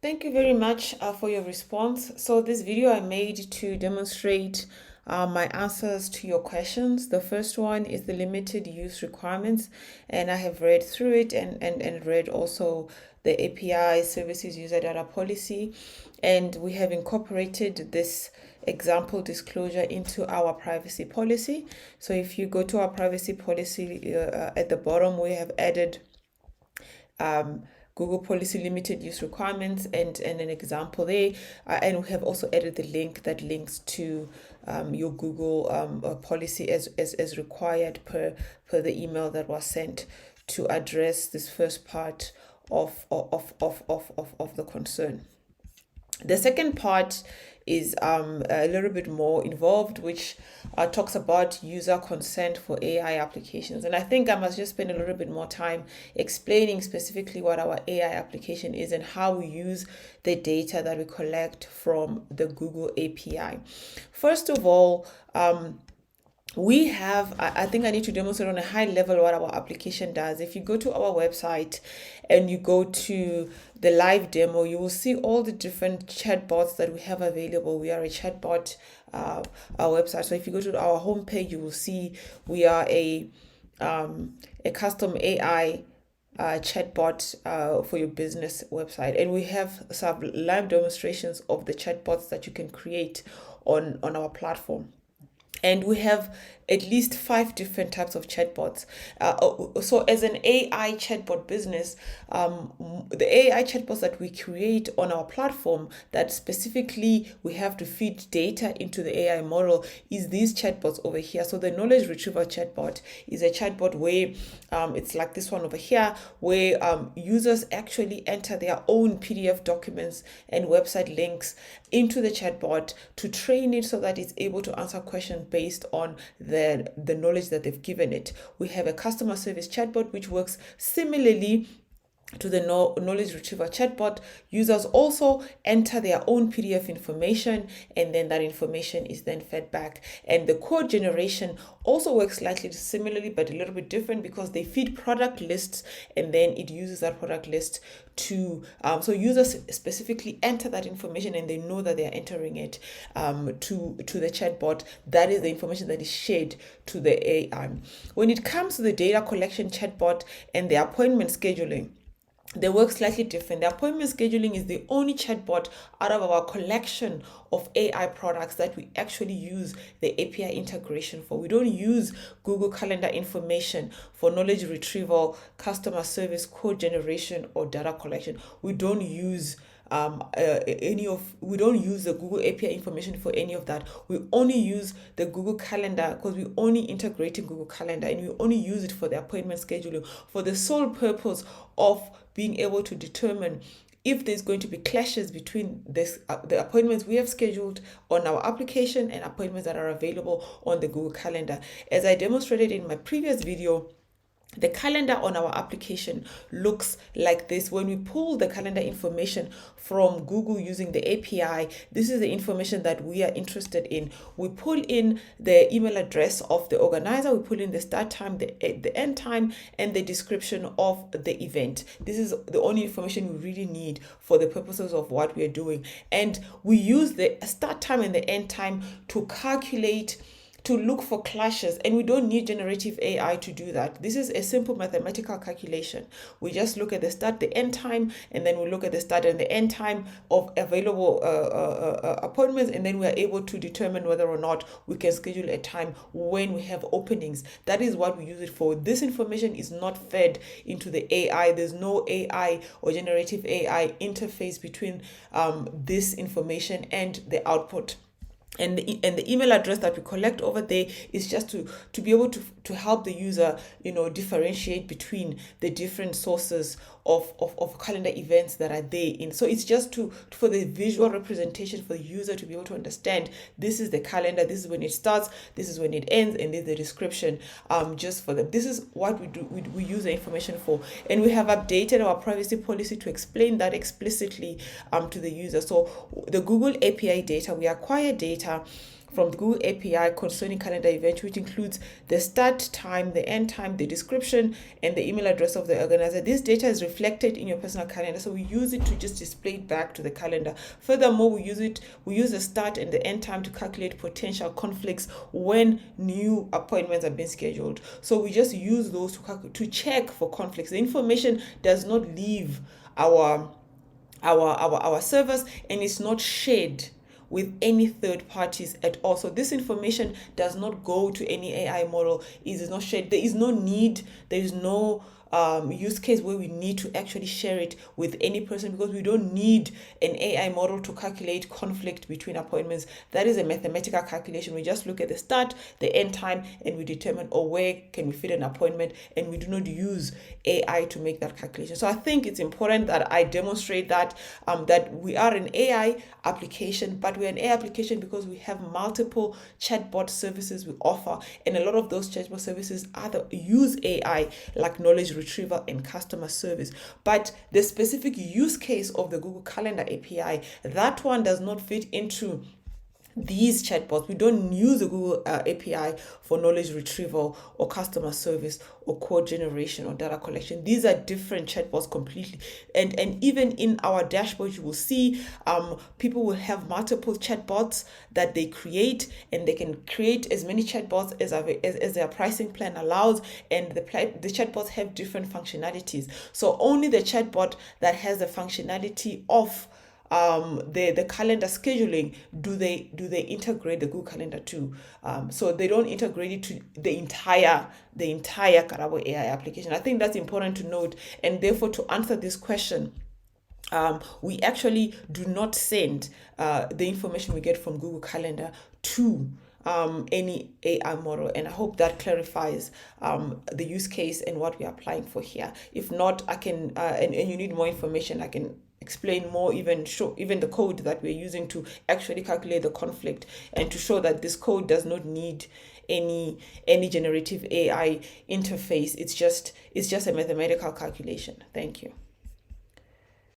Thank you very much for your response. So this video I made to demonstrate my answers to your questions. The first one is the limited use requirements, and I have read through it and read also the API services user data policy, and we have incorporated this example disclosure into our privacy policy. So if you go to our privacy policy at the bottom, we have added um, Google policy limited use requirements and an example there. And we have also added the link that links to your Google policy as required per the email that was sent to address this first part of the concern. The second part is a little bit more involved, which talks about user consent for AI applications. And I think I must just spend a little bit more time explaining specifically what our AI application is and how we use the data that we collect from the Google API. First of all, I think I need to demonstrate on a high level what our application does. If you go to our website and you go to the live demo, you will see all the different chatbots that we have available. We are a chatbot our website. So if you go to our homepage, you will see we are a custom AI chatbot for your business website, and we have some live demonstrations of the chatbots that you can create on our platform. And we have at least 5 different types of chatbots. So as an AI chatbot business, the AI chatbots that we create on our platform that specifically we have to feed data into the AI model is these chatbots over here. So the knowledge retrieval chatbot is a chatbot where it's like this one over here, where users actually enter their own PDF documents and website links into the chatbot to train it so that it's able to answer questions based on the knowledge that they've given it. We have a customer service chatbot which works similarly to the knowledge retrieval chatbot. Users also enter their own PDF information, and then that information is then fed back. And the code generation also works slightly similarly, but a little bit different, because they feed product lists, and then it uses that product list to so users specifically enter that information, and they know that they are entering it to the chatbot. That is the information that is shared to the AI. When it comes to the data collection chatbot and the appointment scheduling, they work slightly different. The appointment scheduling is the only chatbot out of our collection of AI products that we actually use the API integration for. We don't use Google Calendar information for knowledge retrieval, customer service, code generation, or data collection. We don't use we don't use the Google API information for any of that. We only use the Google Calendar because we only integrate in Google Calendar, and we only use it for the appointment scheduling for the sole purpose of being able to determine if there's going to be clashes between the appointments we have scheduled on our application and appointments that are available on the Google Calendar. As I demonstrated in my previous video, the calendar on our application looks like this. When we pull the calendar information from Google using the API, this is the information that we are interested in. We pull in the email address of the organizer, we pull in the start time, the end time, and the description of the event. This is the only information we really need for the purposes of what we are doing. And we use the start time and the end time to look for clashes, and we don't need generative AI to do that. This is a simple mathematical calculation. We just look at the start, the end time, and then we look at the start and the end time of available appointments, and then we are able to determine whether or not we can schedule a time when we have openings. That is what we use it for. This information is not fed into the AI. There's no AI or generative AI interface between this information and the output. And the email address that we collect over there is just to be able to help the user, differentiate between the different sources of calendar events that are there in. So it's just for the visual representation for the user to be able to understand, this is the calendar, this is when it starts, this is when it ends, and this is the description just for them. This is what we do. We use the information for, and we have updated our privacy policy to explain that explicitly to the user. So the Google API data, we acquire data from the Google API concerning calendar events, which includes the start time, the end time, the description, and the email address of the organizer. This data is reflected in your personal calendar, so we use it to just display it back to the calendar. Furthermore, we use the start and the end time to calculate potential conflicts when new appointments are being scheduled. So we just use those to check for conflicts. The information does not leave our servers, and it's not shared with any third parties at all. So this information does not go to any AI model. It is not shared. There is no need. There is no use case where we need to actually share it with any person, because we don't need an AI model to calculate conflict between appointments. That is a mathematical calculation. We just look at the start, the end time, and we determine, where can we fit an appointment, and we do not use AI to make that calculation. So I think it's important that I demonstrate that we are an AI application, but we're an AI application because we have multiple chatbot services we offer, and a lot of those chatbot services use AI, like knowledge retrieval and customer service. But the specific use case of the Google Calendar API, that one does not fit into these chatbots. We don't use the Google API for knowledge retrieval or customer service or code generation or data collection. These are different chatbots completely. And even in our dashboard, you will see people will have multiple chatbots that they create, and they can create as many chatbots as their pricing plan allows. And the chatbots have different functionalities. So only the chatbot that has the functionality of the calendar scheduling do they integrate the Google Calendar to. So they don't integrate it to the entire KaraboAI application. I think that's important to note, and therefore to answer this question, we actually do not send the information we get from Google Calendar to any AI model. And I hope that clarifies the use case and what we're applying for here. If not, I can, and you need more information, I can explain more, even show even the code that we're using to actually calculate the conflict, and to show that this code does not need any generative AI interface. It's just a mathematical calculation. Thank you.